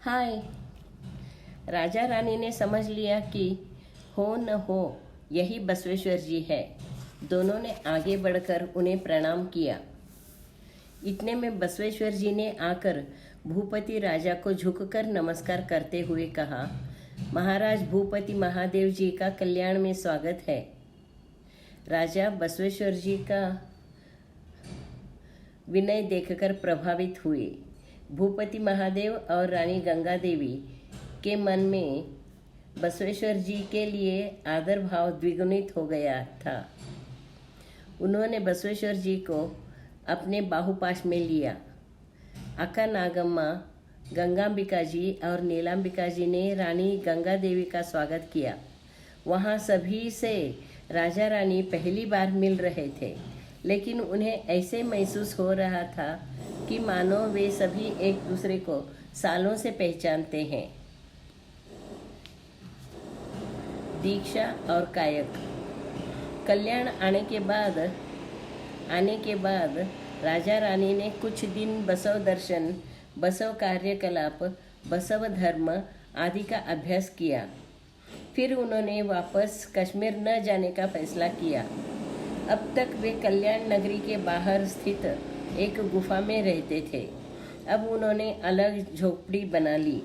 हाय। राजा रानी ने समझ लिया कि हो न हो यही बसवेश्वर जी है। दोनों ने आगे बढ़कर उन्हें प्रणाम किया। इतने में बसवेश्वर जी ने आकर भूपति राजा को झुककर नमस्कार करते हुए कहा, महाराज भूपति महादेव जी का कल्याण में स्वागत है। राजा बसवेश्वर जी का विनय देखकर प्रभावित हुए। भूपति महादेव और रानी गंगा देवी के मन में बसवेश्वर जी के लिए आदर भाव द्विगुणित हो गया था। उन्होंने बसवेश्वर जी को अपने बाहुपाश में लिया। अक्का नागम्मा, गंगांबिका जी और नीलांबिका जी ने रानी गंगा देवी का स्वागत किया। वहाँ सभी से राजा रानी पहली बार मिल रहे थे, लेकिन उन्हें ऐसे महसूस हो रहा था कि मानो वे सभी एक दूसरे को सालों से पहचानते हैं। दीक्षा और कायक। कल्याण आने के बाद राजा रानी ने कुछ दिन बसव दर्शन, बसव कार्यकलाप, बसव धर्म आदि का अभ्यास किया। फिर उन्होंने वापस कश्मीर न जाने का फैसला किया। अब तक वे कल्याण नगरी के बाहर स्थित एक गुफा में रहते थे। अब उन्होंने अलग झोपड़ी बना ली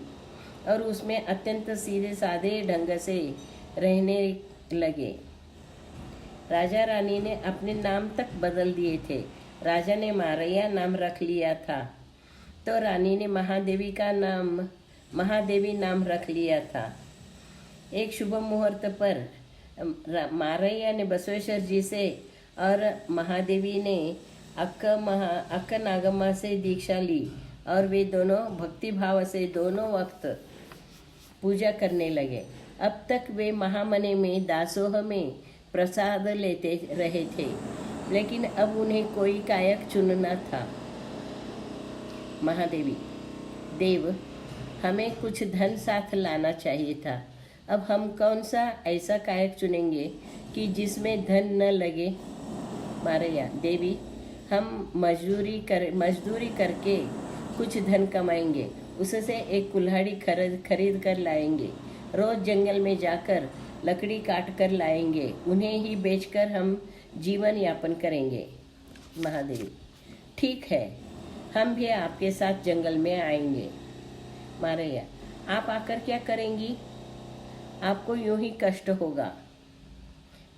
और उसमें अत्यंत सीधे साधे ढंग से रहने लगे। राजा रानी ने अपने नाम तक बदल दिए थे। राजा ने मारैया नाम रख लिया था, तो रानी ने महादेवी नाम रख लिया था। एक शुभ मुहूर्त पर मारैया ने बसवेश्वर जी से और महादेवी ने अक्का नागम्मा से दीक्षा ली और वे दोनों भक्ति भाव से दोनों वक्त पूजा करने लगे। अब तक वे महामने में दासोह में प्रसाद लेते रहे थे, लेकिन अब उन्हें कोई कायक चुनना था। महादेवी, देव, हमें कुछ धन साथ लाना चाहिए था। अब हम कौन सा ऐसा कायक चुनेंगे कि जिसमें धन न लगे? मारैया, देवी, हम मजदूरी करके कुछ धन कमाएंगे। उससे एक कुल्हाड़ी खरीद कर लाएंगे। रोज जंगल में जाकर लकड़ी काट कर लाएंगे। उन्हें ही बेचकर हम जीवन यापन करेंगे। महादेवी, ठीक है, हम भी आपके साथ जंगल में आएंगे। मारैया, आप आकर क्या करेंगी? आपको यूं ही कष्ट होगा।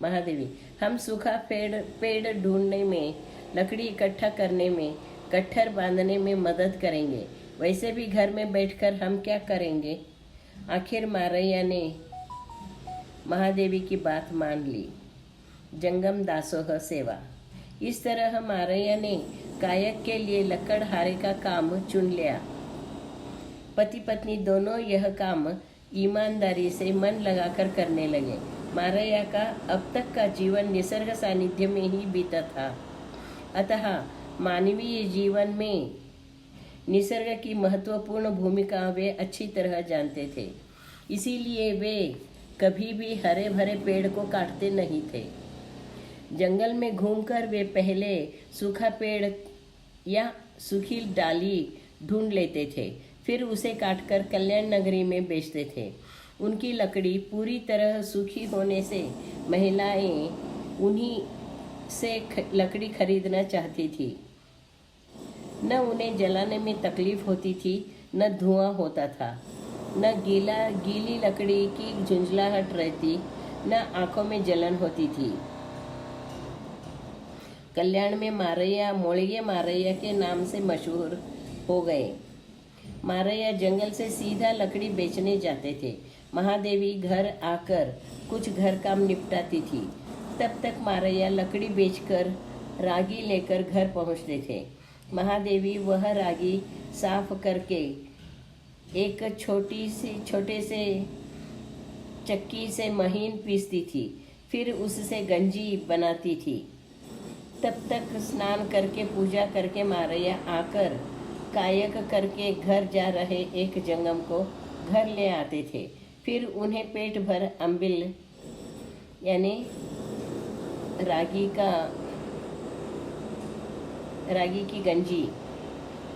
महादेवी, हम सूखा पेड़ ढूंढने में, लकड़ी इकट्ठा करने में, गट्ठर बांधने में मदद करेंगे। वैसे भी घर में बैठकर हम क्या करेंगे? आखिर मारैया ने महादेवी की बात मान ली। जंगम दासोह सेवा। इस तरह मारैया ने कायक के लिए लकड़हारे का काम चुन लिया। पति पत्नी दोनों यह काम ईमानदारी से मन लगाकर करने लगे। मारैया का अब तक का जीवन निसर्ग सानिध्य में ही बीता था, अतः मानवीय जीवन में निसर्ग की महत्वपूर्ण भूमिका वे अच्छी तरह जानते थे। इसीलिए वे कभी भी हरे भरे पेड़ को काटते नहीं थे। जंगल में घूमकर वे पहले सूखा पेड़ या सूखी डाली ढूंढ लेते थे, फिर उसे काटकर कल्याण नगरी में बेचते थे। उनकी लकड़ी पूरी तरह सूखी होने से महिलाएं उन्हीं से लकड़ी खरीदना चाहती थी। न उन्हें जलाने में तकलीफ होती थी, न धुआं होता था, न गीली लकड़ी की झुंझलाहट रहती, न आंखों में जलन होती थी। कल्याण में मारैया मोळिगे मारैया के नाम से मशहूर हो गए। मारैया जंगल से सीधा लकड़ी बेचने जाते थे। महादेवी घर आकर कुछ घर काम निपटाती थी। तब तक मारैया लकड़ी बेचकर रागी लेकर घर पहुंचते थे। महादेवी वह रागी साफ करके एक छोटे से चक्की से महीन पीसती थी, फिर उससे गंजी बनाती थी। तब तक स्नान करके पूजा करके मारैया आकर कायक करके घर जा रहे एक जंगम को घर ले आते थे। फिर उन्हें पेट भर अम्बिल यानी रागी की गंजी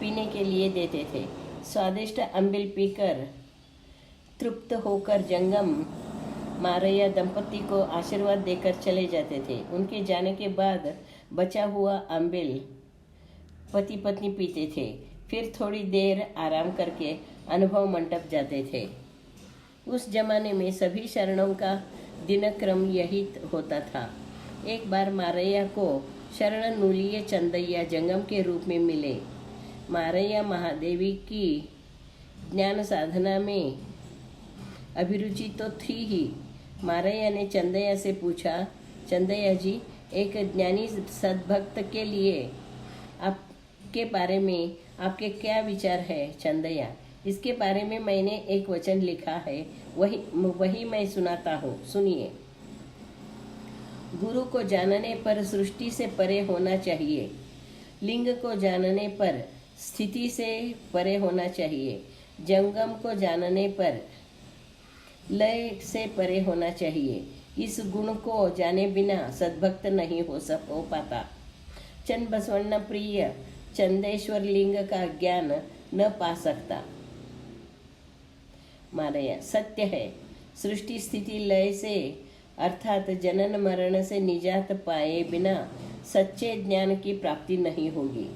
पीने के लिए देते थे। स्वादिष्ट अम्बिल पीकर तृप्त होकर जंगम मारैया दंपति को आशीर्वाद देकर चले जाते थे। उनके जाने के बाद बचा हुआ अम्बिल पति पत्नी पीते थे। फिर थोड़ी देर आराम करके अनुभव मंडप जाते थे। उस जमाने में सभी शरणों का दिनक्रम यही होता था। एक बार मारैया को शरण नूलिये चंदैया जंगम के रूप में मिले। मारैया महादेवी की ज्ञान साधना में अभिरुचि तो थी ही। मारैया ने चंदैया से पूछा, चंदैया जी, एक ज्ञानी सद्भक्त के लिए आपके बारे में आपके क्या विचार है? चंदैया, इसके बारे में मैंने एक वचन लिखा है, वही मैं सुनाता हूँ, सुनिए। गुरु को जानने पर सृष्टि से परे होना चाहिए। लिंग को जानने पर स्थिति से परे होना चाहिए। जंगम को जानने पर लय से परे होना चाहिए। इस गुण को जाने बिना सद्भक्त नहीं हो पाता। चंद बसवण्ण प्रिय चंदेश्वर लिंग का ज्ञान न पा सकता। मारैया, सत्य है, सृष्टि स्थिति लय से अर्थात जनन मरण से निजात पाए बिना सच्चे ज्ञान की प्राप्ति नहीं होगी।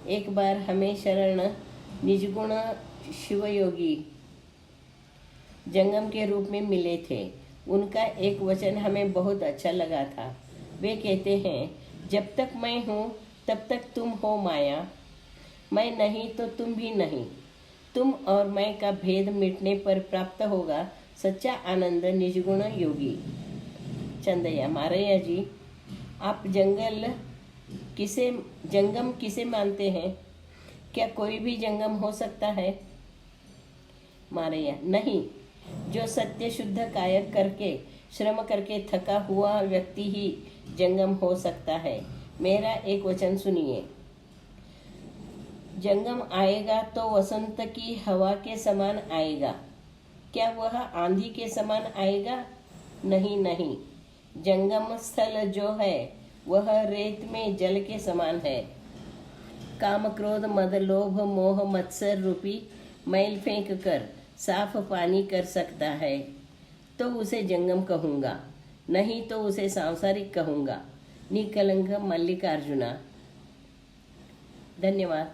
एक बार हमें शरण निजगुण शिवयोगी जंगम के रूप में मिले थे। उनका एक वचन हमें बहुत अच्छा लगा था। वे कहते हैं, जब तक मैं हूँ तब तक तुम हो माया, मैं नहीं तो तुम भी नहीं। तुम और मैं का भेद मिटने पर प्राप्त होगा सच्चा आनंद निजगुण योगी। चंदैया, मारैया जी, आप जंगम किसे मानते हैं? क्या कोई भी जंगम हो सकता है? मारैया, नहीं, जो सत्य शुद्ध कायक करके श्रम करके थका हुआ व्यक्ति ही जंगम हो सकता है। मेरा एक वचन सुनिए। जंगम आएगा तो वसंत की हवा के समान आएगा। क्या वह आंधी के समान आएगा? नहीं नहीं, जंगम स्थल जो है वह रेत में जल के समान है। काम क्रोध मद लोभ मोह मत्सर रूपी मैल फेंक कर साफ पानी कर सकता है तो उसे जंगम कहूँगा, नहीं तो उसे सांसारिक कहूँगा। निकलंक मल्लिकार्जुना। धन्यवाद।